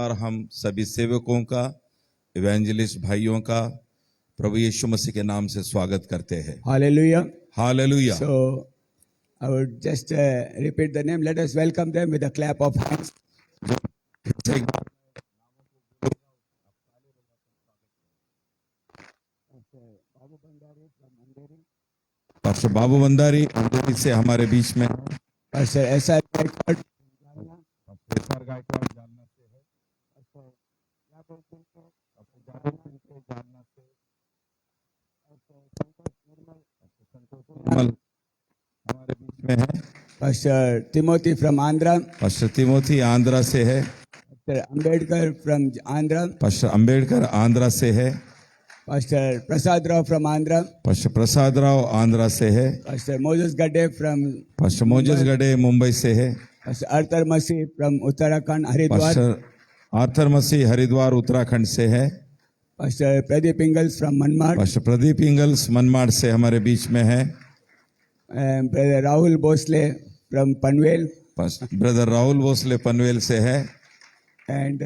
और हम सभी सेवकों का, इवेंजलिस्ट भाइयों का प्रभु यीशु मसीह के नाम से स्वागत करते हैं। Hallelujah. Hallelujah. So, I would just repeat the name. Let us welcome them with a clap of hands. Pastor Babu Bhandari Andheri से हमारे बीच में, Pastor S.R. हमारे बीच में है। Pastor Timothy from Andhra. Pastor Timothy Andhra से है। Pastor Ambedkar from Andhra. Pastor Ambedkar Andhra से है। Pastor Prasad Rao from Andhra. Pastor Prasad Rao Andhra से है। Pastor Moses Gade from pastor Moses Gade Mumbai से है। Pastor Arthur Masi from Uttarakhand, Haridwar. Pastor Arthur Masih Haridwar Uttarakhand से है। Pastor Pradeep Ingles from Manmar. Pastor Pradeep Ingles Manmad से हमारे बीच में है। And Brother Rahul Bosle from Panvel. Brother Rahul Bhosle Panvel से है। And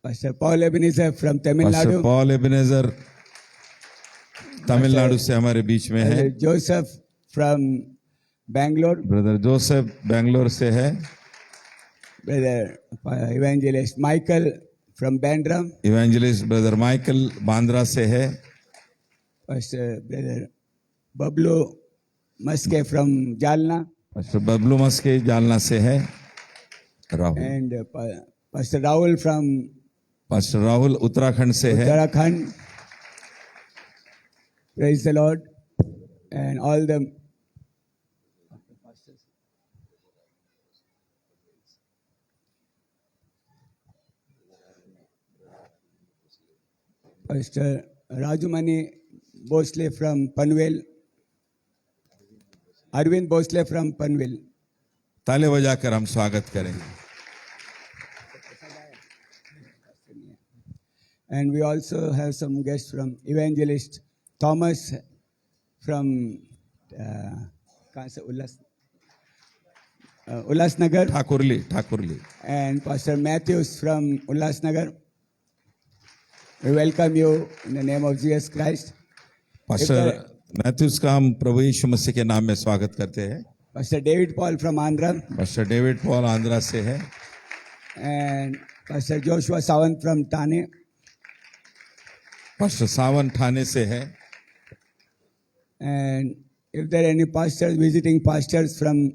Pastor Paul Ebenezer from Tamil pastor Nadu. Paul Ebenezer Tamil Nadu से हमारे बीच में है। Joseph from Bangalore. Brother Joseph Bangalore से है। Brother Evangelist Michael from Bandra. Evangelist brother Michael Bandra से है। Pastor Brother Bablu Maske from Jalna. Pastor Bablu Maske Jalna से है। Rahul And Pastor Rahul from pastor Rahul Uttarakhand से है। Uttarakhand. Praise the Lord. And all the Pastor Rajumani Bosle from Panvel. Arvind Bosle from Panvel. ताले बजाकर हम स्वागत करेंगे। And we also have some guests from Evangelist Thomas from कहाँ से Ullasnagar, Thakurli and Pastor Matthews from Ullasnagar. We welcome you in the name of Jesus Christ. Pastor Matthews का हम प्रभु यीशु मसीह के नाम में स्वागत करते हैं। Pastor David Paul from Andhra, pastor David Paul Andhra से है। and Pastor Joshua Sawant from Thane. Pastor Sawan Thane से है। And if there are any pastors, visiting pastors from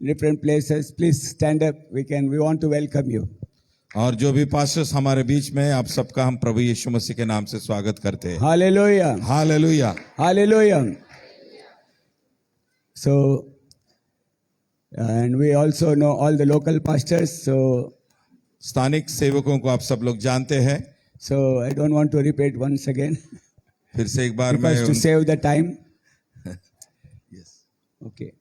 different places, please stand up. We want to welcome you. और जो भी pastors हमारे बीच में हैं, आप सबका हम प्रभु यीशु मसीह के नाम से स्वागत करते हैं। Hallelujah. Hallelujah. Hallelujah. So, and we also know all the local pastors. So, स्थानिक सेवकों को आप सब लोग जानते हैं। I don't want to repeat once again फिर से एक बार because to मैं save the time. Yes. Okay.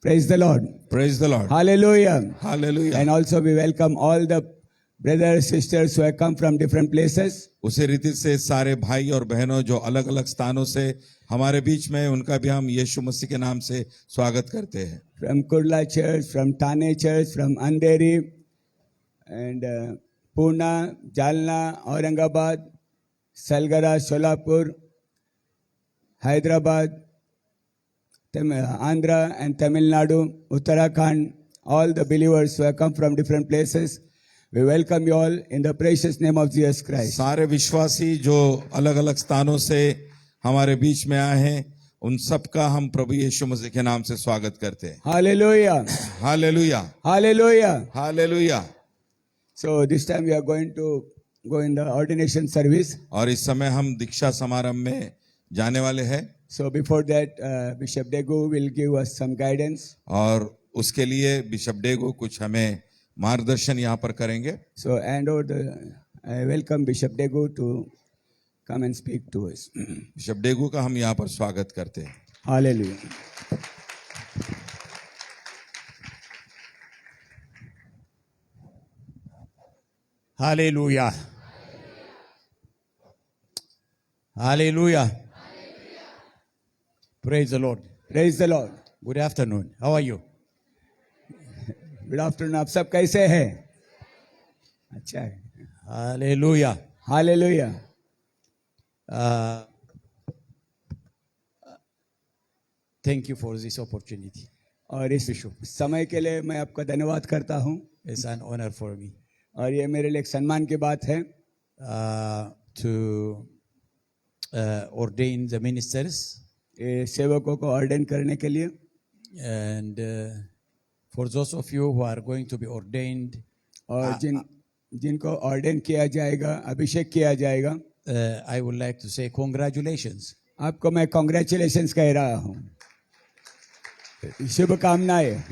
Praise the Lord. Praise the Lord. Hallelujah. Hallelujah. And also we welcome all the brothers, sisters who have come from different places. उसी रीति से सारे भाई और बहनों जो अलग अलग स्थानों से हमारे बीच में हैं, उनका भी हम यीशु मसीह के नाम से स्वागत करते हैं। From Kurla Church, from Thane Church, from Andheri, and Pune, Jalna, Aurangabad, Salgara, Solapur, Hyderabad, Andhra and Tamil Nadu, Uttarakhand, all the believers who have come from different places. We welcome you all in the precious name of Jesus Christ. सारे विश्वासी जो अलग अलग स्थानों से हमारे बीच में आए हैं, उन सब का हम प्रभु यीशु मसीह के नाम से स्वागत करते हैं। Hallelujah. Hallelujah. Hallelujah. Hallelujah. So this time we are going to go in the ordination service. और इस समय हम दीक्षा समारंभ में जाने वाले हैं। So before that, Bishop Degu will give us some guidance. और उसके लिए बिशप डेगो कुछ हमें मार्गदर्शन यहाँ पर करेंगे। So I welcome Bishop Degu to come and speak to us. Bishop Diego का हम यहाँ पर स्वागत करते हैं। Hallelujah. Hallelujah. Hallelujah. Praise the Lord. Praise the Lord. Good afternoon. How are you? Good afternoon. आप सब कैसे हैं? अच्छा है. Hallelujah. Hallelujah. Uh, thank you for this opportunity. और इस समय के लिए मैं आपका धन्यवाद करता हूँ. It's an honor for me और ये मेरे लिए एक सम्मान की बात है to ordain the ministers ये सेवकों को ऑर्डेन करने के लिए. and for those of you who are going to be ordained. और जिनको ऑर्डेन किया जाएगा, अभिषेक किया जाएगा, I would like to say congratulations. आपको मैं कॉन्ग्रेचुलेशंस कह रहा हूँ. शुभकामनाएं.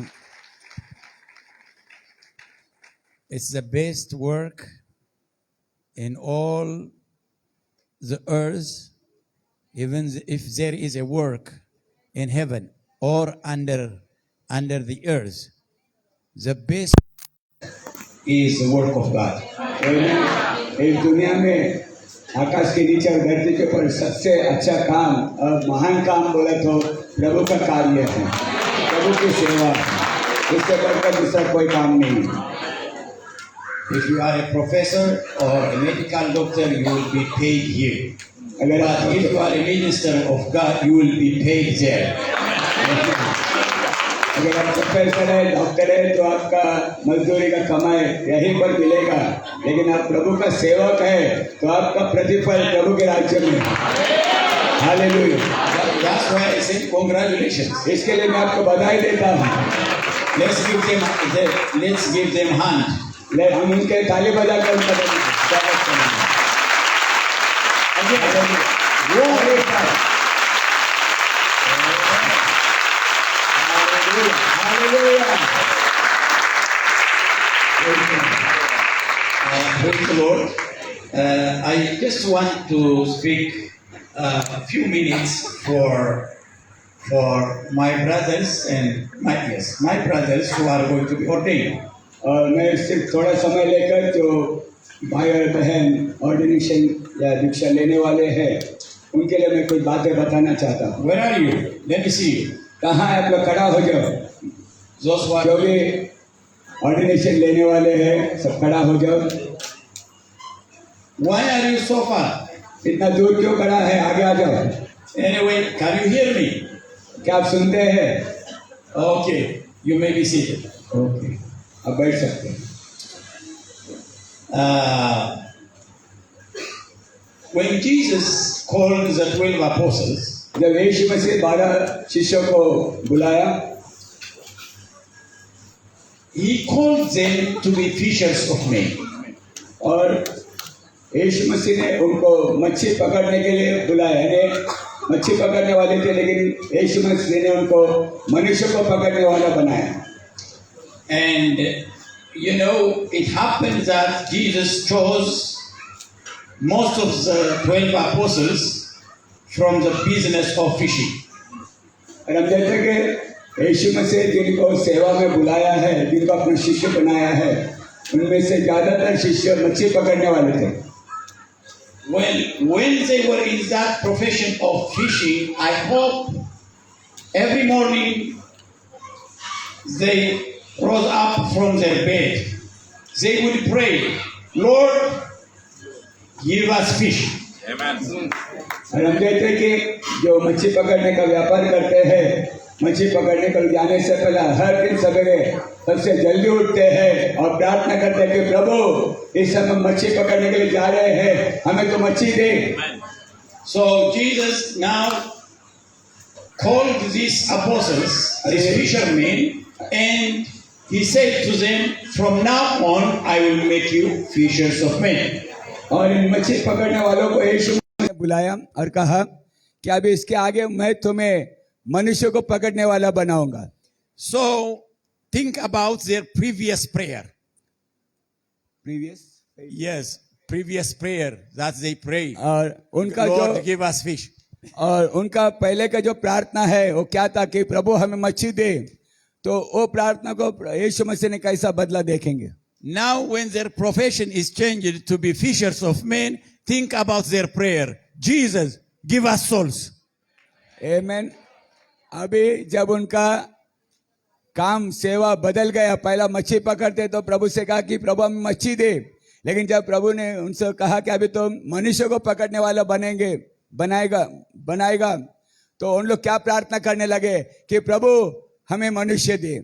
It's the best work in all the earth, even if there is a work in heaven or under the earth. The best is the work of God. इस दुनिया में आकाश के नीचे और धरती के ऊपर सबसे अच्छा काम और महान काम बोला तो प्रभु का कार्य है, प्रभु की सेवा. इससे बढ़कर दूसरा कोई काम नहीं. If you are a professor or a medical doctor, you will be paid here. अगर But if you are a minister of God, you will be paid there. अगर आप प्रोफेसर है, डॉक्टर है, तो आपका मजदूरी का कमाई यहीं पर मिलेगा. लेकिन आप प्रभु का सेवक है तो आपका प्रतिफल प्रभु के राज्य में. Hallelujah. That's why I say congratulations. इसके लिए मैं आपको बधाई देता हूँ. Let's give them hand. हम उनके ताली बजा कर उनका स्वागत करेंगे. Praise the Lord. I just want to speak a few minutes for my brothers and my brothers who are going to be ordained. और मैं सिर्फ थोड़ा समय लेकर जो भाई और बहन ऑर्डिनेशन या दीक्षा लेने वाले हैं उनके लिए मैं कुछ बातें बताना चाहता हूँ. Where are you? Let me see you. कहाँ है आप लोग? खड़ा हो जाओ. Those who are जो भी ऑर्डिनेशन लेने वाले हैं सब खड़ा हो जाओ. Why are you so far? इतना दूर क्यों खड़ा है? आगे आ जाओ. Anyway, can you hear me? क्या आप सुनते हैं? Okay, you may be seated. Okay, अब बैठ सकते हैं. When Jesus called the 12 apostles, जब यीशु मसीह 12 शिष्यों को बुलाया, he called them to be fishers of men. और यीशु मसीह ने उनको मच्छी पकड़ने के लिए बुलाया. यानी मच्छी पकड़ने वाले थे, लेकिन यीशु मसीह ने उनको मनुष्य को पकड़ने वाला बनाया. And you know, it happened that Jesus chose most of the 12 apostles from the business of fishing. और हम देखते हैं कि यीशु मसीह जिनको सेवा में बुलाया है, जिनको अपना शिष्य बनाया है, उनमें से ज्यादातर शिष्य मच्छी पकड़ने वाले थे. When they were in that profession of fishing, I hope every morning they rose up from their bed. They would pray, Lord, give us fish. Amen. और हम देखते हैं कि जो मच्छी पकड़ने का व्यापार करते हैं, मच्छी पकड़ने को जाने से पहले हर दिन सवेरे सबसे जल्दी उठते हैं और प्रार्थना करते हैं कि प्रभु इस समय मच्छी पकड़ने के लिए जा रहे हैं, हमें तो मच्छी दे. So Jesus now called these apostles, these fishermen, and he said to them, from now on I will make you fishers of men. और इन मच्छी पकड़ने वालों को यीशु ने बुलाया और कहा कि अभी इसके आगे मैं तुम्हें मनुष्य को पकड़ने वाला बनाऊंगा. So think about their previous prayer. Yes, previous prayer that they pray. और उनका Lord, जो give us fish. और उनका पहले का जो प्रार्थना है वो क्या था कि प्रभु हमें मच्छी दे. तो वो प्रार्थना को यीशु मसीह ने कैसा बदला देखेंगे. Now when their profession is changed to be fishers of men, think about their prayer. Jesus, give us souls. आमेन. अभी जब उनका काम सेवा बदल गया, पहला मच्छी पकड़ते तो प्रभु से कहा कि प्रभु हमें मच्छी दे, लेकिन जब प्रभु ने उनसे कहा कि अभी तुम मनुष्य को पकड़ने वाला बनाएगा, तो उन लोग क्या प्रार्थना करने लगे कि प्रभु हमें मनुष्य दे,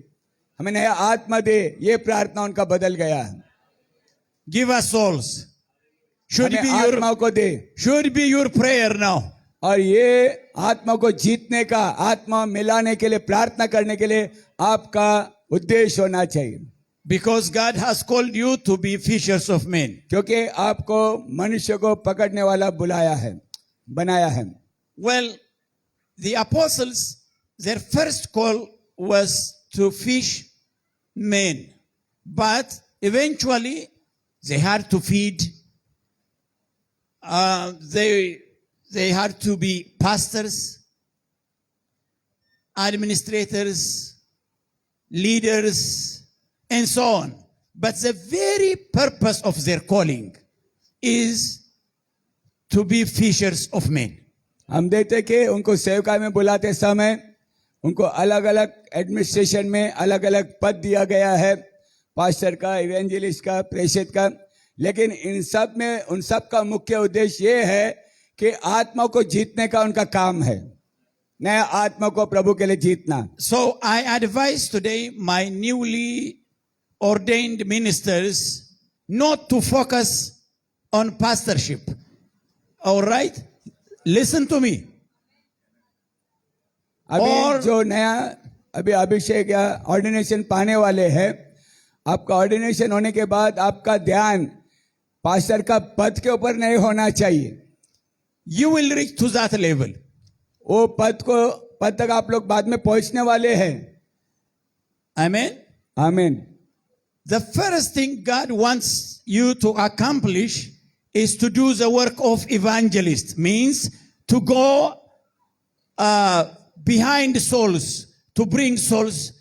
हमें नया आत्मा दे। ये प्रार्थना उनका बदल गया। Give us souls. Should हमें be your आत्मा को दे। should be your prayer now. और ये आत्मा को जीतने का, आत्मा मिलाने के लिए, प्रार्थना करने के लिए आपका उद्देश्य होना चाहिए। Because God has called you to be fishers of men. क्योंकि आपको मनुष्य को पकड़ने वाला बुलाया है, बनाया है। Well, the apostles, their first call was to fish men. But eventually, they had to feed. They had to be pastors, administrators, leaders, and so on. But the very purpose of their calling is to be fishers of men. हम देखते कि उनको सेवकाई में बुलाते समय उनको अलग अलग एडमिनिस्ट्रेशन में अलग अलग पद दिया गया है, पास्टर का, इवेंजलिस्ट का, प्रेषित का। लेकिन इन सब में उन सब का मुख्य उद्देश्य ये है कि आत्मा को जीतने का उनका काम है, नया आत्मा को प्रभु के लिए जीतना। So I advise today my newly ordained ministers not to focus on pastorship. All right? Listen to me. अभी जो नया अभी अभिषेक या ऑर्डिनेशन पाने वाले हैं, आपका ऑर्डिनेशन होने के बाद आपका ध्यान पास्टर का पद के ऊपर नहीं होना चाहिए। You will reach to that level. वो पद तक आप लोग बाद में पहुंचने वाले हैं। Amen. आमीन। The first thing God wants you to accomplish is to do the work of evangelist. Means to go behind souls, to bring souls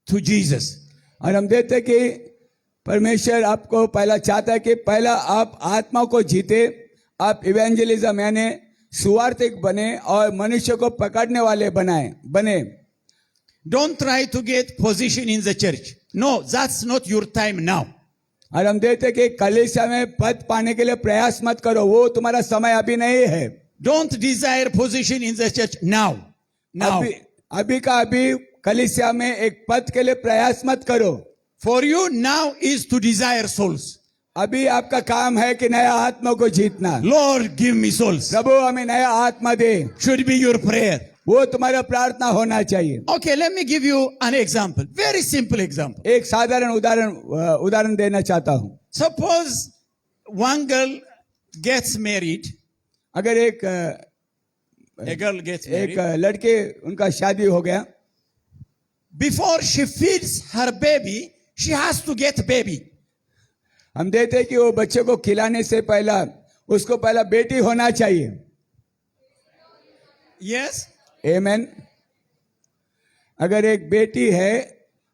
to Jesus. और हम देखते हैं कि परमेश्वर आपको पहला चाहता है कि पहला आप आत्मा को जीते, आप इवेंजलिज्म यानी सुवार्थिक बने और मनुष्य को पकड़ने वाले बने। Don't try to get position in the church. No, that's not your time now. और हम देखते हैं कि कलीसिया में पद पाने के लिए प्रयास मत करो, वो तुम्हारा समय अभी नहीं है। Don't desire position in the church now. Now. अभी का अभी कलीसिया में एक पद के लिए प्रयास मत करो। For you now is to desire souls. अभी आपका काम है कि नया आत्मा को जीतना। Lord, give me souls. प्रभु हमें नया आत्मा दे, Should be your prayer. वो तुम्हारा प्रार्थना होना चाहिए। Okay, let me give you an example. Very simple example. एक साधारण उदाहरण देना चाहता हूँ। Suppose one girl gets married. अगर A girl gets एक married. लड़के उनका शादी हो गया, Before she feeds her baby, she has to get baby. हम देखते हैं कि वो बच्चे को खिलाने से पहला उसको पहला बेटी होना चाहिए। Yes? आमीन। अगर एक बेटी है,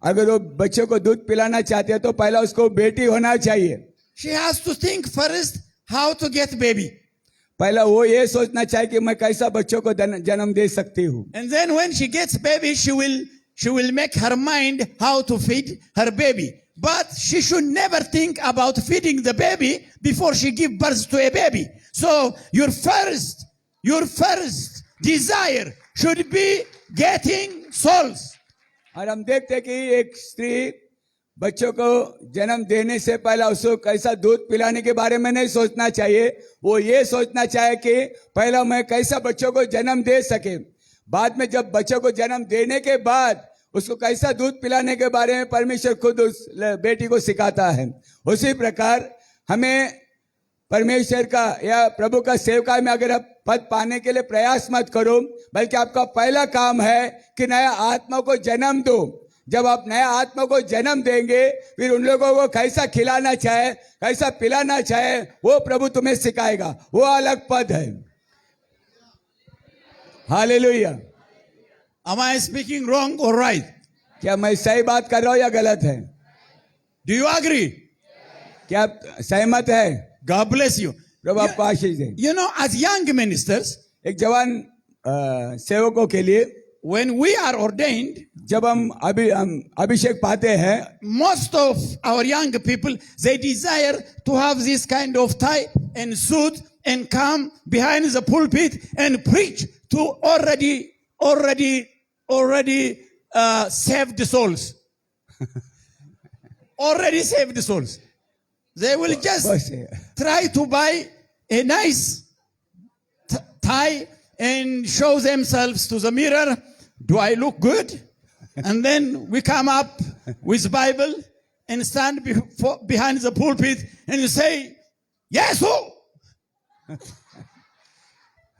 अगर वो बच्चे को दूध पिलाना चाहती है तो पहला उसको बेटी होना चाहिए। She has to think first how to get baby. पहला वो ये सोचना चाहिए कि मैं कैसा बच्चों को जन्म दे सकती हूँ। And then when she gets baby, she will make her mind how to feed her baby. But she should never think about feeding the baby before she gives birth to a baby. So your first desire should be getting souls. और हम देखते हैं कि एक स्त्री बच्चों को जन्म देने से पहला उसको कैसा दूध पिलाने के बारे में नहीं सोचना चाहिए, वो ये सोचना चाहिए कि पहला मैं कैसा बच्चों को जन्म दे सके। बाद में जब बच्चों को जन्म देने के बाद उसको कैसा दूध पिलाने के बारे में परमेश्वर खुद उस बेटी को सिखाता है। उसी प्रकार हमें परमेश्वर का या प्रभु का सेवकाई में अगर आप पद पाने के लिए प्रयास मत करो, बल्कि आपका पहला काम है कि नया आत्मा को जन्म दो। जब आप नया आत्मा को जन्म देंगे, फिर उन लोगों को कैसा खिलाना चाहे, कैसा पिलाना चाहे, वो प्रभु तुम्हें सिखाएगा। वो अलग पद है। Hallelujah. Am I speaking wrong or right? क्या मैं सही बात कर रहा हूं या गलत है? Do you agree? क्या आप सहमत है? God bless you. प्रभु आपको आशीष दे। You know, as young ministers, एक जवान सेवकों के लिए when we are ordained, जब हम अभिषेक पाते हैं, most of our young people, they desire to have this kind of tie and suit and come behind the pulpit and preach to already saved souls. Already saved souls. They will just try to buy a nice tie and show themselves to the mirror. Do I look good? And then we come up with Bible and stand behind the pulpit and you say, yes, who?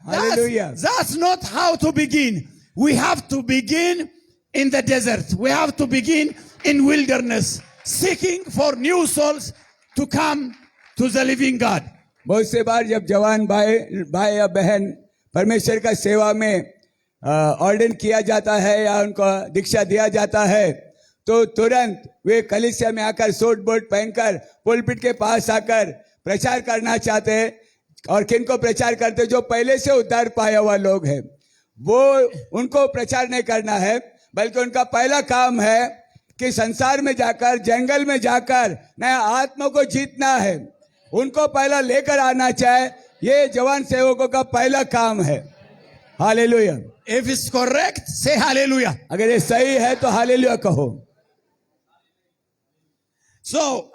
Hallelujah. That's not how to begin. We have to begin in the desert. We have to begin in wilderness, seeking for new souls to come to the living God. बहुत से बार जब जवान भाई या बहन परमेश्वर का सेवा में ऑर्डिन किया जाता है या उनको दीक्षा दिया जाता है, तो तुरंत वे कलीसिया में आकर सूट बूट पहनकर पुलपिट के पास आकर प्रचार करना चाहते हैं। और किनको प्रचार करते, जो पहले से उद्धार पाया हुआ लोग हैं, वो उनको प्रचार नहीं करना है, बल्कि उनका पहला काम है कि संसार में जाकर, जंगल में जाकर नया आत्मा को जीतना है। उनको पहला लेकर आना चाहे, ये जवान सेवकों का पहला काम है। Hallelujah. If it's correct, say hallelujah. अगर ये सही है तो हालेलुया कहो। So,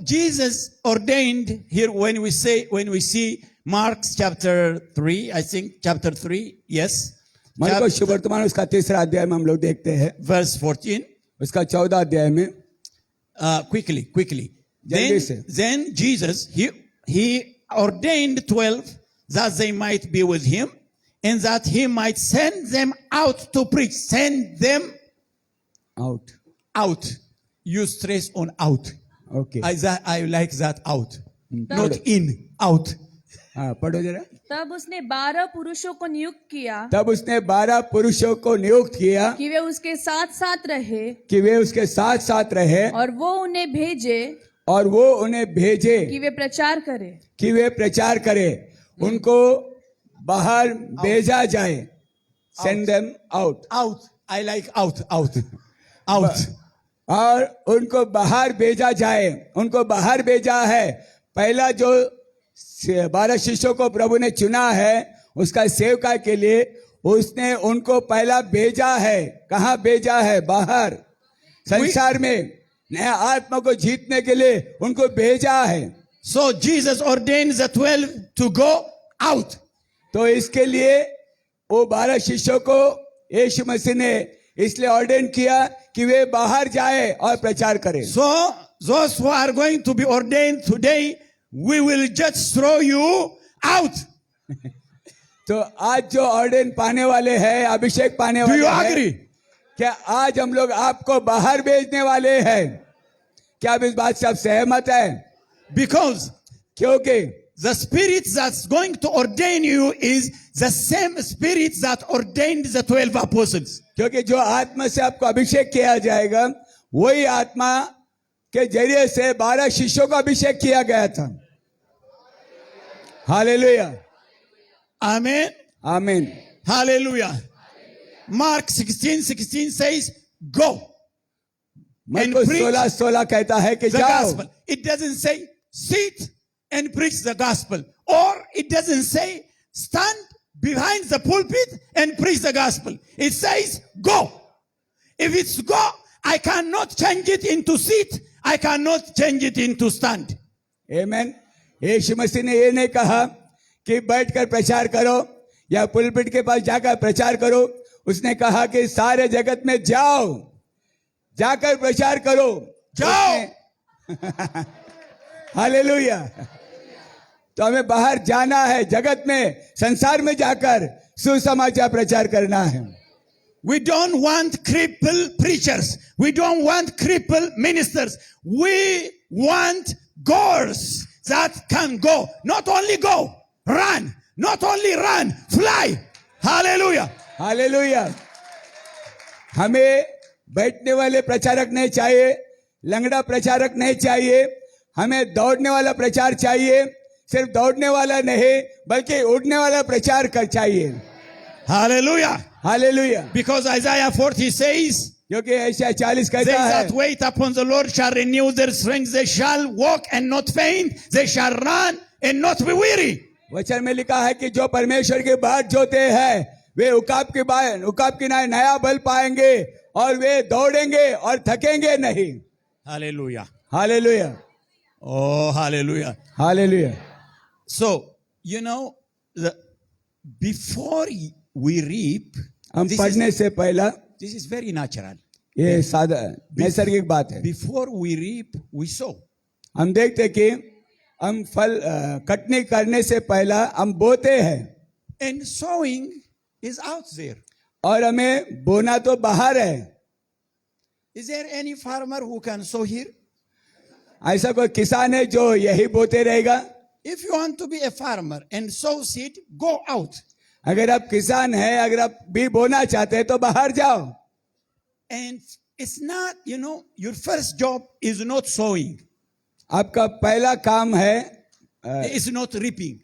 Jesus ordained here when we see Mark chapter 3, I think chapter 3, yes. मरको शुभवर्तमान उसका 3रा अध्याय में हम लोग देखते हैं, Verse 14. उसका 14 अध्याय में। Quickly. जल्दी से। Then Jesus, he ordained 12 that they might be with him and that he might send them out to preach. Send them out. You stress on out. Okay. I like that out. Not in, out. हाँ, पढ़ो जरा। तब उसने 12 पुरुषों को नियुक्त किया तब उसने 12 पुरुषों को नियुक्त किया कि वे उसके साथ साथ रहे और वो उन्हें भेजे कि वे प्रचार करें। उनको बाहर भेजा जाए। Send them out. I like out. और उनको बाहर भेजा जाए। उनको बाहर भेजा है। पहला जो 12 शिष्यों को प्रभु ने चुना है उसका सेवकाई के लिए, उसने उनको पहला भेजा है। कहाँ भेजा है? बाहर, संसार में नया आत्मा को जीतने के लिए उनको भेजा है। So Jesus ordained the 12 to go out. तो इसके लिए वो 12 शिष्यों को यीशु मसीह ने इसलिए ऑर्डेन किया कि वे बाहर जाए और प्रचार करें। So those who are going to be ordained today, we will just throw you out. तो आज जो ऑर्डेन पाने वाले हैं, अभिषेक पाने वाले हैं, Do you agree? क्या आज हम लोग आपको बाहर भेजने वाले हैं? क्या आप इस बात से आप सहमत हैं? Because क्योंकि the spirit that's going to ordain you is the same spirit that ordained the 12 apostles. क्योंकि जो आत्मा से आपको अभिषेक किया जाएगा, वही आत्मा के जरिए से 12 शिष्यों को अभिषेक किया गया था। हालेलुया। Amen. आमीन। Hallelujah. Mark 16:16 says, go and मरको preach 16:16 कहता है कि the जाओ। gospel. It doesn't say sit and preach the gospel, or it doesn't say stand behind the pulpit and preach the gospel. It says go. If it's go, I cannot change it into sit. I cannot change it into stand. आमीन। यीशु मसीह ने ये नहीं कहा कि बैठकर प्रचार करो या पुलपिट के पास जाकर प्रचार करो। उसने कहा कि सारे जगत में जाओ, जाकर प्रचार करो। जाओ। हालेलुया। तो हमें बाहर जाना है, जगत में, संसार में जाकर सुसमाचार प्रचार करना है। We don't want crippled preachers. We don't want crippled ministers. We want goers that can go. Not only go, run. Not only run, fly. Hallelujah. Hallelujah. हमें बैठने वाले प्रचारक नहीं चाहिए, लंगड़ा प्रचारक नहीं चाहिए, हमें दौड़ने वाला प्रचार चाहिए। सिर्फ दौड़ने वाला नहीं, बल्कि उड़ने वाला प्रचार कर चाहिए। Hallelujah. Hallelujah, Because Isaiah 40 says, क्योंकि ऐसा 40 they कहता that है, wait upon the Lord shall renew their strength. They shall walk and not faint. They shall run and not be weary. वचन में लिखा है कि जो परमेश्वर की बाट जोते हैं वे उकाब की नया बल पाएंगे और वे दौड़ेंगे और थकेंगे नहीं. Hallelujah. Hallelujah, Oh, hallelujah. Hallelujah. So, before we reap, हम this पढ़ने से पहला is very natural. ये सादा नैसर्गिक बात है. Before we reap, we sow. हम देखते कि हम फल कटनी करने से पहला हम बोते हैं And sowing is out there. और हमें बोना तो बाहर है. Is there any farmer who can sow here? ऐसा कोई किसान है जो यही बोते रहेगा? If you want to be a farmer and sow seed, go out. अगर आप किसान हैं, अगर आप भी बोना चाहते हैं तो बाहर जाओ. And it's not, your first job is not sowing. आपका पहला काम है, It's not reaping.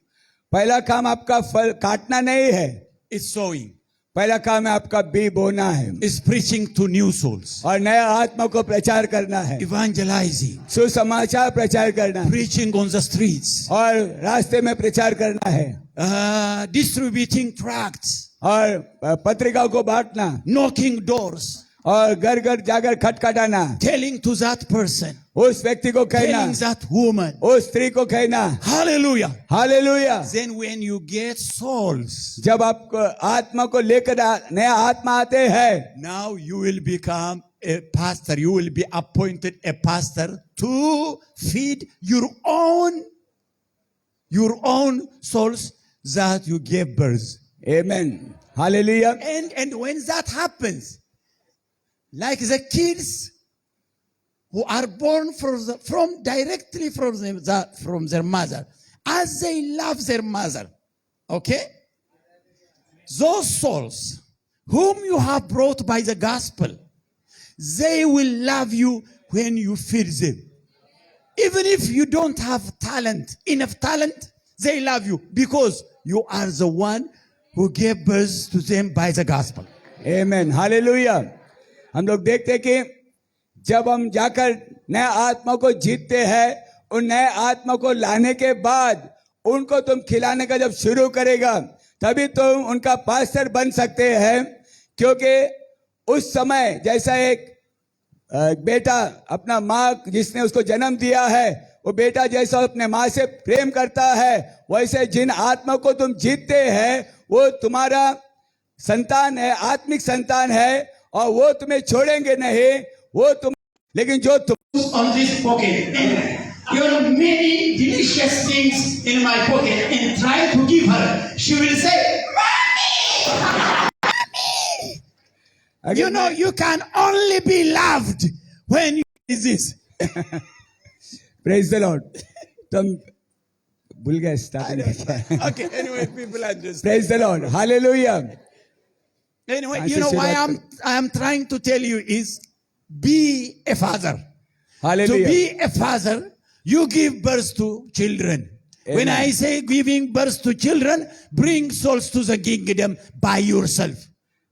पहला काम आपका फल काटना नहीं है. It's sowing. पहला काम है आपका बी बोना है It's preaching to new souls. और नया आत्मा को प्रचार करना है. Evangelizing. सुसमाचार प्रचार करना है Preaching on the streets. और रास्ते में प्रचार करना है Distributing tracts. और पत्रिकाओं को बांटना Knocking doors. और घर घर जाकर खटखटाना. Telling to that person. उस व्यक्ति को कहना, Telling that woman. उस स्त्री को कहना. Hallelujah. Hallelujah. Then when you get souls, जब आपको आत्मा को लेकर नया आत्मा आते हैं, now you will become a pastor. You will be appointed a pastor to feed your own souls that you gave birth. Amen, hallelujah. And when that happens, like the kids who are born directly from their mother, as they love their mother, okay? Those souls whom you have brought by the gospel, they will love you when you feed them. Even if you don't have enough talent, they love you because you are the one who gave birth to them by the gospel. Amen, hallelujah. हम लोग देखते हैं कि जब हम जाकर नया आत्मा को जीतते हैं, उन नए आत्मा को लाने के बाद उनको तुम खिलाने का जब शुरू करेगा, तभी तुम उनका पास्टर बन सकते हैं. क्योंकि उस समय जैसा एक बेटा अपना माँ जिसने उसको जन्म दिया है, वो बेटा जैसा अपने माँ से प्रेम करता है, वैसे जिन आत्मा को तुम जीतते हैं वो तुम्हारा संतान है, आत्मिक संतान है और वो तुम्हें छोड़ेंगे नहीं. वो तुम लेकिन जो तुम on this pocket and many delicious things in my pocket and try to give her, she will say, अगर You can only be loved when you is this. Praise the Lord. तुम भूल गए स्टार्टिंग में क्या. Okay, anyway, people understand. Praise the Lord, hallelujah. Anyway, I see why that. I am trying to tell you is be a father. To hallelujah. be a father, you give birth to children. When Amen. I say giving birth to children, bring souls to the kingdom by yourself.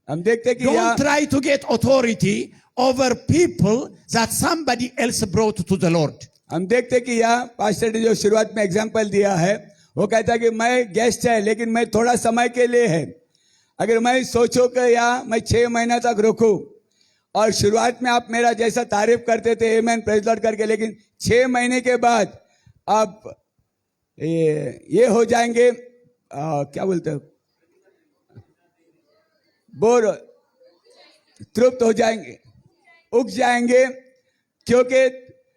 हम देखते कि Don't यहाँ try to get authority over people that somebody else brought to the Lord. हम देखते कि यहाँ pastor ने जो शुरुआत में एग्जांपल दिया है, वो कहता है कि मैं गेस्ट है लेकिन मैं थोड़ा समय के लिए है. अगर मैं सोचो कि यहाँ मैं 6 महीना तक रुकूं और शुरुआत में आप मेरा जैसा तारीफ करते थे आमेन प्रेज लॉर्ड करके, लेकिन 6 महीने के बाद आप ये हो जाएंगे, क्या बोलते हो, बोर, तृप्त हो जाएंगे, उग जाएंगे. क्योंकि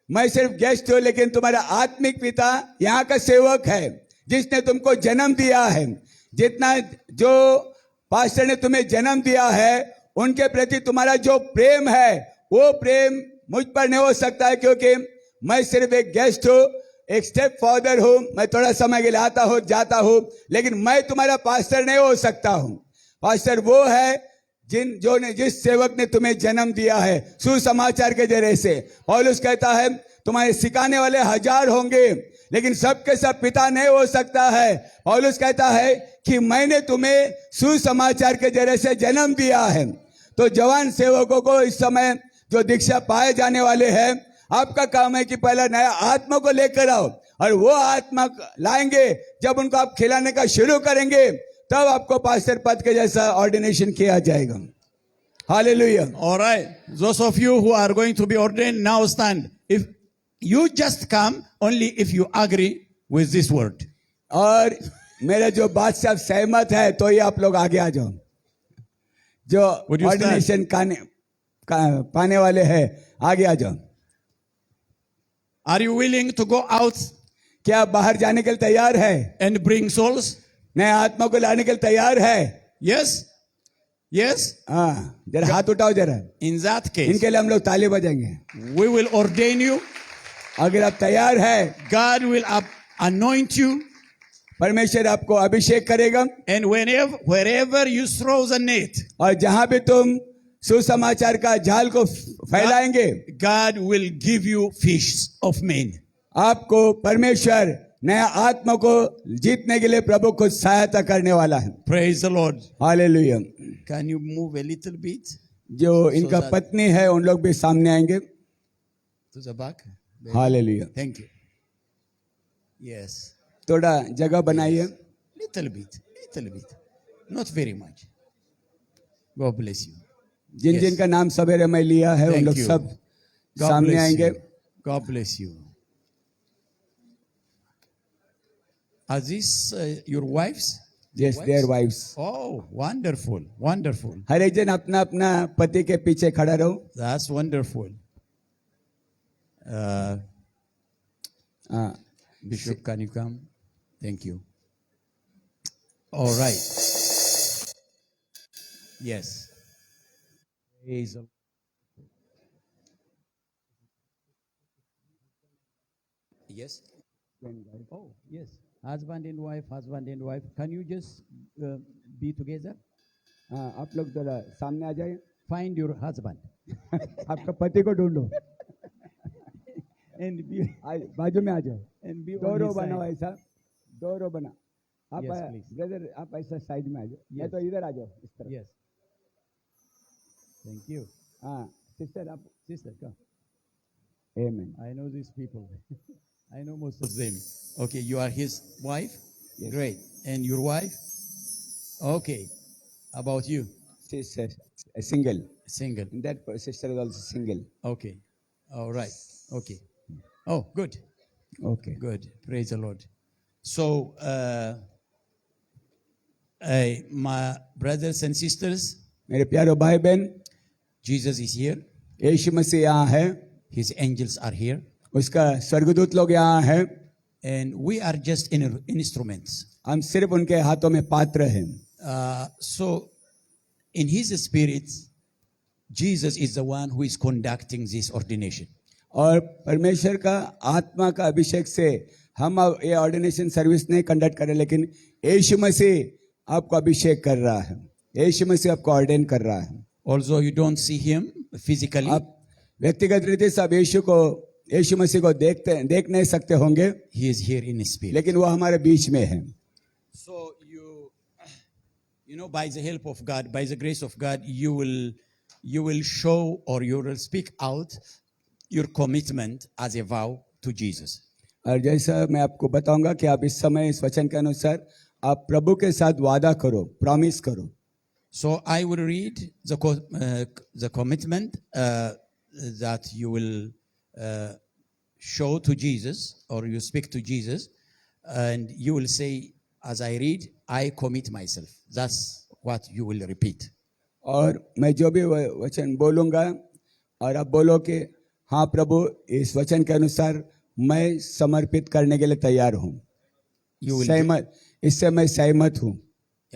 मैं सिर्फ गेस्ट हूं लेकिन तुम्हारा आत्मिक पिता यहाँ का सेवक है जिसने तुमको जन्म दिया है. जितना जो पास्टर ने तुम्हें जन्म दिया है उनके प्रति तुम्हारा जो प्रेम है वो प्रेम मुझ पर नहीं हो सकता है. क्योंकि मैं सिर्फ एक गेस्ट हूँ, एक स्टेप फादर हूँ, मैं थोड़ा समय के लिए आता हूँ जाता हूँ, लेकिन मैं तुम्हारा पास्टर नहीं हो सकता हूँ. पास्टर वो है जिस सेवक ने तुम्हें जन्म दिया है सुसमाचार के जरिए से. पौलुस कहता है तुम्हारे सिखाने वाले 1000 होंगे लेकिन सबके सब पिता नहीं हो सकता है. पौलुस कहता है कि मैंने तुम्हें सुसमाचार के जरिए से जन्म दिया है। तो जवान सेवकों को इस समय जो दीक्षा पाए जाने वाले हैं, आपका काम है कि पहले नया आत्मा को लेकर आओ, और वो आत्मा लाएंगे जब उनको आप खिलाने का शुरू करेंगे, तब आपको पास्टर पद के जैसा ऑर्डिनेशन किया जाएगा। Hallelujah. All right. Those of you who are going to be ordained now stand. If you just come only if you agree with this word. और मेरे जो बात से आप सहमत है तो ये आप लोग आगे आ जाओ। जो Would you ऑर्डिनेशन पाने वाले हैं आगे आ जाओ। Are you willing to go out क्या आप बाहर जाने के लिए तैयार है? and bring souls? नए आत्मा को लाने के लिए तैयार है? Yes? Yes? हाँ, जरा हाथ उठाओ जरा। In that case, इनके लिए हम लोग ताली बजाएंगे। we will ordain you. अगर आप तैयार है, God will anoint you. परमेश्वर आपको अभिषेक करेगा, And wherever you throw the net, और जहां भी तुम सुसमाचार का जाल को फैलाएंगे, God will give you fish of men. आपको परमेश्वर नया आत्मा को जीतने के लिए प्रभु खुद सहायता करने वाला है। Praise the Lord. Hallelujah. Can you move a little bit जो इनका that- पत्नी है उन लोग भी सामने आएंगे। to the back? Hallelujah. Thank you. Yes. थोड़ा जगह बनाइए। Little bit. Not very much. God bless you. Jin Yes. जिनका नाम सवेरे में लिया है उन Thank लोग you. सब God सामने bless आएंगे। you. God bless you. Are these your wives? Yes, their wives. Oh, wonderful. Wonderful. हर एक जन अपना अपना पति के पीछे खड़ा रहो। That's wonderful. हाँ, Bishop, can you come? Thank you. All right. Yes. Praise the Lord. Yes. Oh, yes. Husband and wife. Can you just be together? हाँ, आप लोग जरा सामने आ जाइए। Find your husband. आपका पति को ढूंढो। And be, बाजू में आ जाओ। and be दो on रो his बनाओ side. ऐसा, दो रो बना। आप Yes, please. ब्रदर आप ऐसा साइड में आ जाओ, या Yes. तो इधर आ जाओ इस तरफ। Yes. Thank you. हाँ, सिस्टर आप। Sister, come. Amen. I know these people. I know most of them. Okay, you are his wife? Yes. Great. And your wife? Okay. About you? Sister, single. Single. That sister is also single. Okay. All right. Okay. Oh, good. Okay. Good. Praise the Lord. So, my brothers and sisters, मेरे प्यारे भाई बहन, Jesus is here. यीशु मसीह यहाँ है, His angels are here. उसका स्वर्गदूत लोग यहाँ हैं, And we are just instruments. हम सिर्फ उनके हाथों में पात्र हैं। So, in His Spirit, Jesus is the one who is conducting this ordination. और परमेश्वर का आत्मा का अभिषेक से हम अब ये ऑर्डिनेशन सर्विस नहीं कंडक्ट कर रहे, लेकिन यीशु मसीह आपको अभिषेक कर रहा है, यीशु मसीह आपको ऑर्डेन कर रहा है। Although you don't see Him physically, आप व्यक्तिगत रीति से आप यीशु मसीह को देख नहीं सकते होंगे, He is here in spirit. लेकिन वो हमारे बीच में है। So you know, by the help of God, by the grace of God, you will show or you will speak out your commitment as a vow to Jesus. और जैसा मैं आपको बताऊंगा कि आप इस समय इस वचन के अनुसार आप प्रभु के साथ वादा करो, प्रॉमिस करो। So I will read the commitment that you will show to Jesus, or you speak to Jesus, and you will say, as I read, I commit myself. That's what you will repeat. और मैं जो भी वचन बोलूंगा और आप बोलो कि हाँ प्रभु, इस वचन के अनुसार मैं समर्पित करने के लिए तैयार हूँ, सहमत, इससे मैं सहमत हूँ।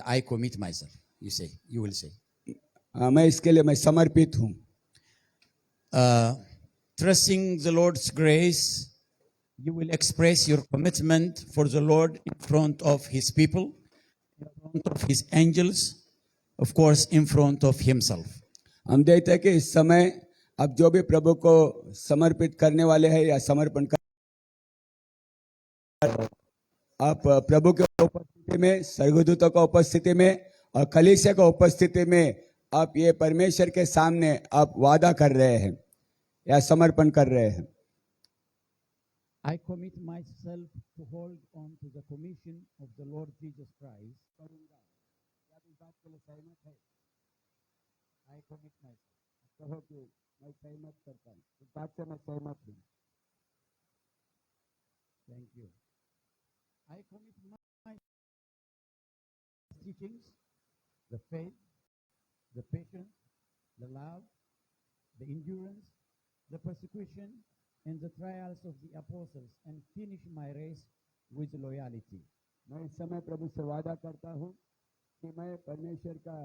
I commit myself. You will say. मैं इसके लिए मैं समर्पित हूँ। Trusting the Lord's grace, you will express your commitment for the Lord in front of His people, in front of His angels, of course, in front of Himself. हम देखते हैं कि इस समय अब जो भी प्रभु को समर्पित करने वाले हैं या समर्पण कर, आप प्रभु के ऊपर उपस्थिति में, स्वर्गदूतों की उपस्थिति में और कलीसिया की उपस्थिति में आप ये परमेश्वर के सामने आप वादा कर रहे हैं या समर्पण कर रहे हैं। I commit myself to hold on to the commission of the Lord Jesus Christ. करूंगा। क्या आप इस बात के लिए सहमत है? I commit myself. कहो कि मैं सहमत करता हूँ। इस बात से मैं सहमत हूँ। Thank you. I commit my teachings, the faith, the patience, the love, the endurance, the persecution, and the trials of the apostles, and finish my race with loyalty. मैं इस समय प्रभु से वादा करता हूँ कि मैं परमेश्वर का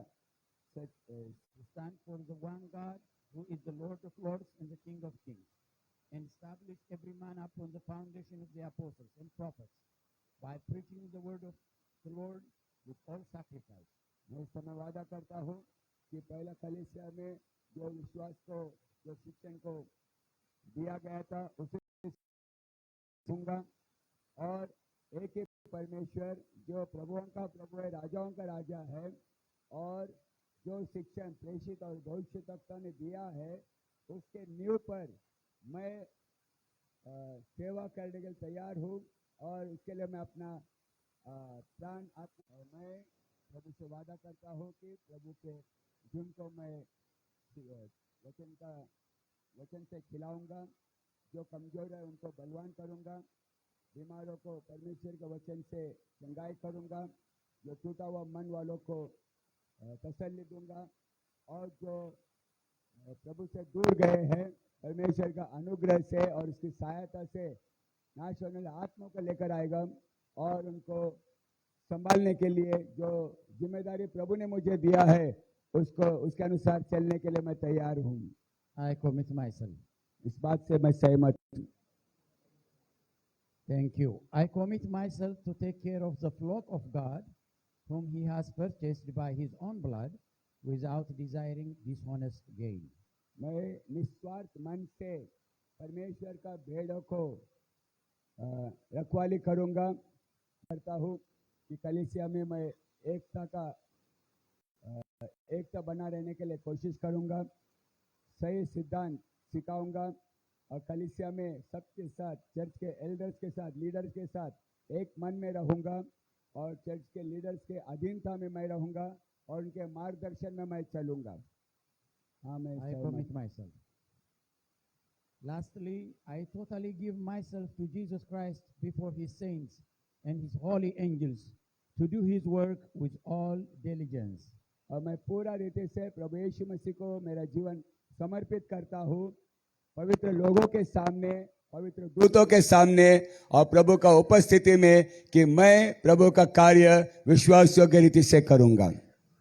stand for the one God who is the Lord of Lords and the King of Kings, and establish every man upon the foundation of the apostles and prophets by preaching the word of the Lord with all sacrifice. मैं इस समय वादा करता हूँ कि पहला कलीसिया में जो विश्वास को, जो शिक्षण को दिया गया था उसे दूंगा, और एक ही परमेश्वर जो प्रभुओं का प्रभु है, राजाओं का राजा है, और जो शिक्षण प्रेषित और भविष्यवक्ता ने दिया है उसके नींव पर मैं सेवा करने के लिए तैयार हूँ, और उसके लिए मैं अपना प्राण मैं प्रभु से वादा करता हूँ कि प्रभु के धुन को मैं वचन से खिलाऊंगा, जो कमजोर है उनको बलवान करूंगा, बीमारों को परमेश्वर के वचन से चंगाई करूंगा, जो टूटा हुआ मन वालों को तसल्ली दूंगा, और जो प्रभु से दूर गए हैं परमेश्वर का अनुग्रह से और उसकी सहायता से नाश होने वाले आत्मा को लेकर आएगा, और उनको संभालने के लिए जो जिम्मेदारी प्रभु ने मुझे दिया है उसके अनुसार चलने के लिए मैं तैयार हूँ। I commit myself. इस बात से मैं सहमत हूँ। Thank you. I commit myself to take care of the flock of God, whom He has purchased by His own blood, without desiring dishonest gain. मैं निस्वार्थ मन से परमेश्वर का भेड़ों को रखवाली करूँगा, करता हूँ कि कलीसिया में मैं एकता बना रहने के लिए कोशिश करूँगा, सही सिद्धांत सिखाऊंगा, और कलीसिया में सबके साथ, चर्च के एल्डर्स के साथ, लीडर्स के साथ एक मन में रहूंगा, और चर्च के लीडर्स के अधीनता में मैं रहूंगा, और उनके मार्गदर्शन में मैं चलूंगा। हाँ, मैं I commit myself. Lastly, I totally give myself to Jesus Christ before His saints and His holy angels to do His work with all diligence. और मैं पूरा रीति से प्रभु यीशु मसीह को मेरा जीवन समर्पित करता हूँ, पवित्र लोगों के सामने, पवित्र दूतों के सामने और प्रभु का उपस्थिति में, कि मैं प्रभु का कार्य विश्वास योग्य रीति से करूंगा।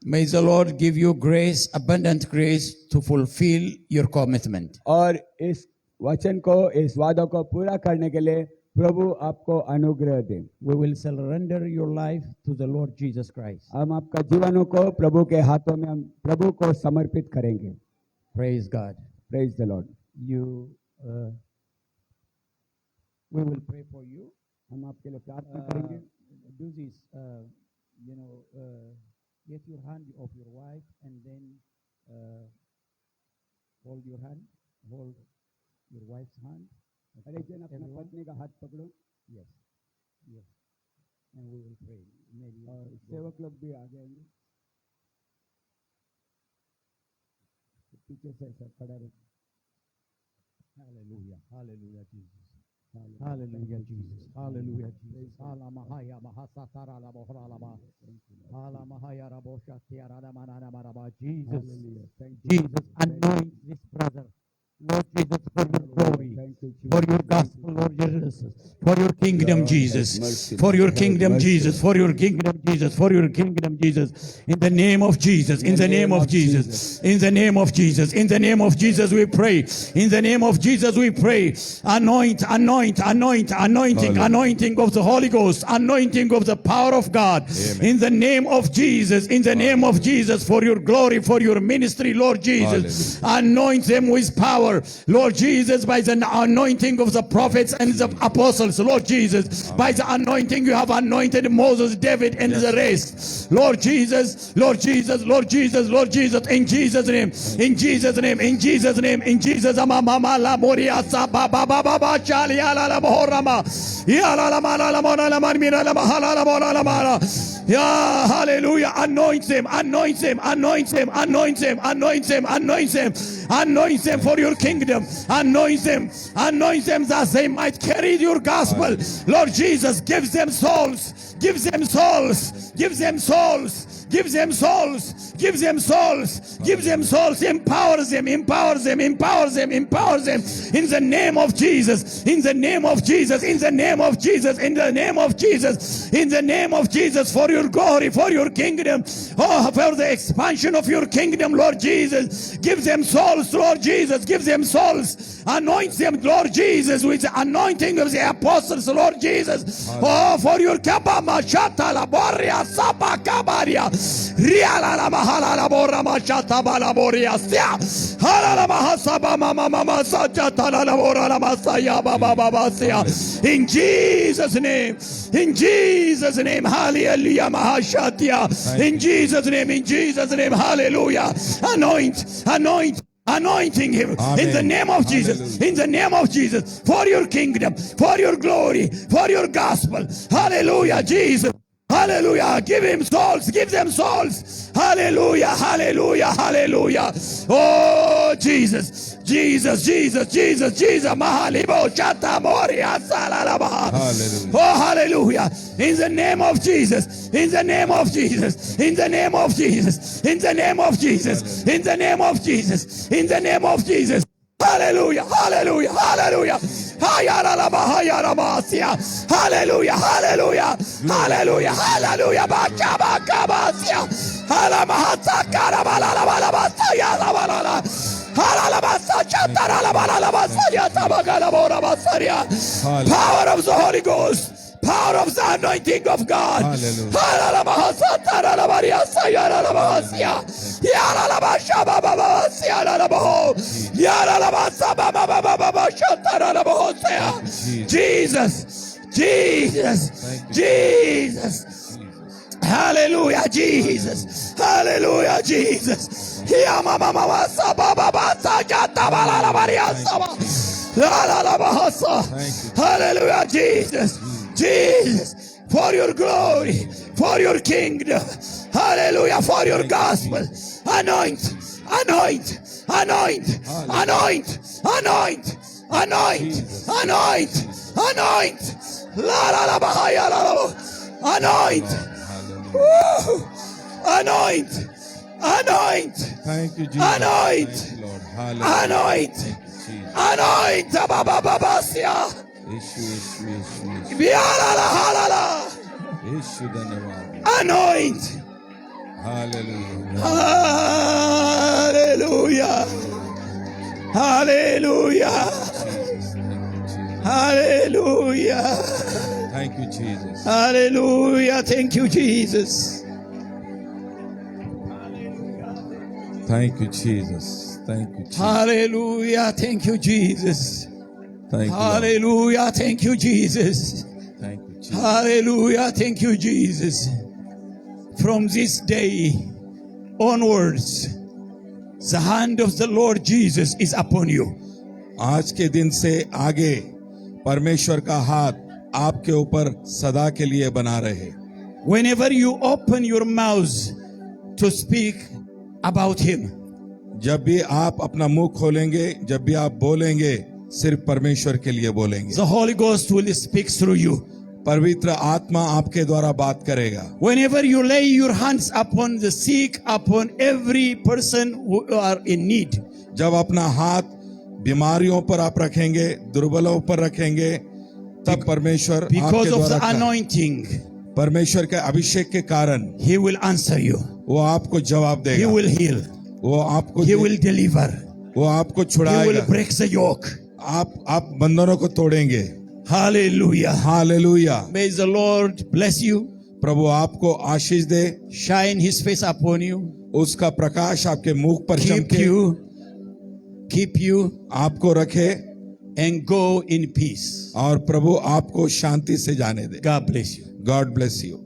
May the Lord give you grace, abundant grace, to fulfill your commitment. और इस वचन को, इस वादों को पूरा करने के लिए प्रभु आपको अनुग्रह दे। We will surrender your life to the Lord Jesus Christ. हम आपका जीवनों को प्रभु के हाथों में हम प्रभु को समर्पित करेंगे। Praise God. Praise the Lord. We will pray for you. हम आपके लिए प्रार्थना करेंगे। Do this, get your hand of your wife and then hold your hand, hold your wife's hand. अरे जन अपना पत्नी का हाथ पकड़ो। Yes, yes, and we will pray. Maybe और सेवक लोग भी आ जाएंगे, पीछे से सब खड़ा रहे। Hallelujah, hallelujah, Jesus. Hallelujah, Jesus. Hallelujah, Jesus. Alamahaya mahasatara la bohralaba. Alamahaya raboshatia radamananamaraba. Jesus. Jesus, anoint this brother. Lord Jesus, for your glory, for your gospel, Lord Jesus, for your kingdom, Jesus, for your kingdom, Jesus, for your kingdom, Jesus, for your kingdom, Jesus, in the name of Jesus, in the name of Jesus, in the name of Jesus, in the name of Jesus we pray, in the name of Jesus we pray, anointing of the Holy Ghost, anointing of the power of God, in the name of Jesus, in the name of Jesus, for your glory, for your ministry, Lord Jesus, anoint them with power, power, Lord Jesus, by the anointing of the prophets and the apostles, Lord Jesus, by the anointing you have anointed Moses, David, and the rest. Lord Jesus, Lord Jesus, Lord Jesus, Lord Jesus, in Jesus' name, in Jesus' name, in Jesus' name, in Jesus' name. Yeah, hallelujah. Anoint them, anoint them, anoint them, anoint them, anoint them, anoint them, anoint them for your kingdom. Anoint them that they might carry your gospel. Lord Jesus, give them souls, give them souls, give them souls. Give them souls, give them souls, give them souls, empower them, empower them, empower them, empower them in the name of Jesus, in the name of Jesus, in the name of Jesus, in the name of Jesus, in the name of Jesus, for your glory, for your kingdom, oh, for the expansion of your kingdom, Lord Jesus. Give them souls, Lord Jesus, give them souls. Anoint them, Lord Jesus, with the anointing of the apostles, Lord Jesus. Oh, for your kabama shata la boria sapa kabaria. Riala la mahala la borra machata balaboria sia. Hala la mahasaba mama mama sajata la borra la masaya baba baba sia. In Jesus' name, in Jesus' name, hallelujah mahashatia. In Jesus' name, hallelujah. Anoint, anoint. Anointing him. Amen. In the name of Jesus. Hallelujah. In the name of Jesus. For your kingdom, for your glory, for your gospel. Hallelujah, Jesus. Hallelujah. Give him souls. Give them souls. Hallelujah. Hallelujah. Hallelujah. Oh, Jesus. Jesus, Jesus, Jesus, Jesus. Mahalibo chata moria salalaba. Oh, hallelujah. In the name of Jesus. In the name of Jesus. In the name of Jesus. In the name of Jesus. In the name of Jesus. In the name of Jesus. Hallelujah. Hallelujah. Hallelujah. Hallelujah, hallelujah, hallelujah, hallelujah, hallelujah, Bakabasia, Halamahata Karabalabasaya, power of the Holy Ghost. Power of the anointing of God. Jesus, Jesus, Jesus. Hallelujah, Jesus. Hallelujah, Jesus. Hallelujah, Jesus. Jesus, for your glory, for your kingdom. Hallelujah, for your gospel. Anoint, anoint, anoint, anoint, anoint, anoint, anoint, anoint. La la la bahaya la la. Anoint. Woo. Anoint. Anoint. Thank you, Jesus. Anoint. Thank you, Lord. Hallelujah. Anoint. Anoint. Baba babasia. Anoint. Hallelujah. Hallelujah. Hallelujah. Hallelujah. Thank you, Jesus. Hallelujah. Thank you, Jesus. Thank you, Jesus. Thank you, Jesus. Hallelujah. Thank you, Jesus. Thank you, Hallelujah. Thank you, Jesus. Thank you, Jesus. Hallelujah. Thank you, Jesus. From this day onwards, the hand of the Lord Jesus is upon you. आज के दिन से आगे परमेश्वर का हाथ आपके ऊपर सदा के लिए बना रहे. Whenever you open your mouth to speak about him, जब भी आप अपना मुंह खोलेंगे, जब भी आप बोलेंगे, सिर्फ परमेश्वर के लिए बोलेंगे. the Holy Ghost will speak through you. पवित्र आत्मा आपके द्वारा बात करेगा. Whenever you lay your hands upon the sick, upon every person who are in need, जब अपना हाथ बीमारियों पर आप रखेंगे, दुर्बलों पर रखेंगे, तब परमेश्वर because आपके of the द्वारा anointing, परमेश्वर के अभिषेक के कारण he will answer you. वो आपको जवाब He देगा. will heal. वो आपको He will deliver. वो आपको He छुड़ाएगा. will break the yoke. आप बंधनों को तोड़ेंगे. Hallelujah. Hallelujah. May the Lord bless you. प्रभु आपको आशीष दे. Shine his face upon you. उसका प्रकाश आपके मुख पर Keep चमके. you. keep you आपको रखे and go in peace. और प्रभु आपको शांति से जाने दे. God bless you. God bless you.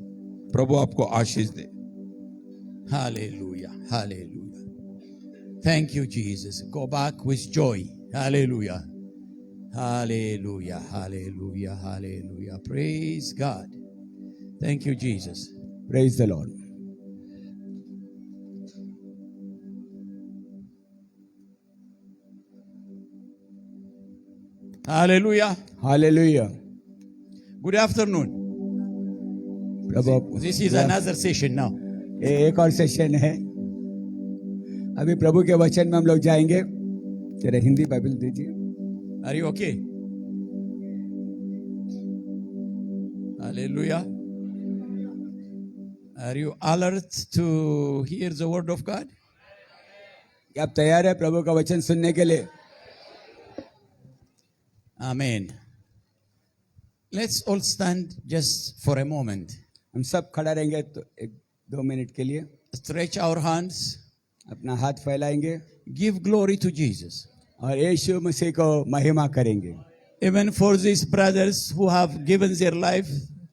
प्रभु आपको आशीष दे. Hallelujah. Hallelujah. Thank you, Jesus. Go back with joy. Hallelujah. Hallelujah. Hallelujah. Hallelujah. Praise God. Thank you, Jesus. Praise the Lord. Hallelujah. Hallelujah. Good afternoon. Prabhu This is another session now. ये एक और session है. अभी प्रभु के वचन में हम लोग जाएंगे. तेरा हिंदी बाइबल दीजिए. Are you okay? Hallelujah. Are you alert to hear the word of God? क्या आप तैयार है प्रभु का वचन सुनने के लिए? Amen. Let's all stand just for a moment. हम सब खड़ा रहेंगे तो 1-2 मिनट के लिए. Stretch our hands. अपना हाथ फैलाएंगे Give glory to Jesus. और यीशु मसीह को महिमा करेंगे. Even for these brothers who have given their life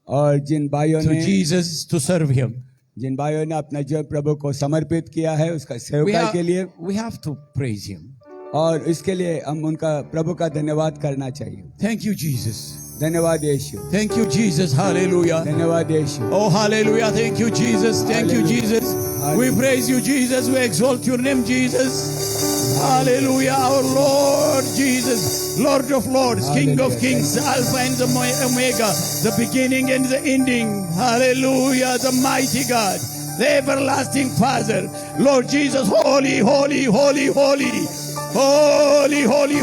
और जिन भाइयों to ने Jesus to serve Him. अपना जीवन प्रभु को समर्पित किया है उसका सेवकाई के लिए. We have to praise Him. और इसके लिए हम उनका प्रभु का धन्यवाद करना चाहिए. Thank you, Jesus. धन्यवाद यीशु. Thank you, Jesus. Hallelujah. धन्यवाद यीशु. Oh, hallelujah. Thank you, Jesus. Thank you, Hallelujah. Jesus. We Hallelujah. praise you, Jesus. We exalt your name, Jesus. Hallelujah. Our Lord Jesus, Lord of Lords, King of Hallelujah. Kings, Alpha and the Omega, the beginning and the ending. Hallelujah. The mighty God, the everlasting Father. Lord Jesus, holy, holy, holy, holy, holy, holy, holy.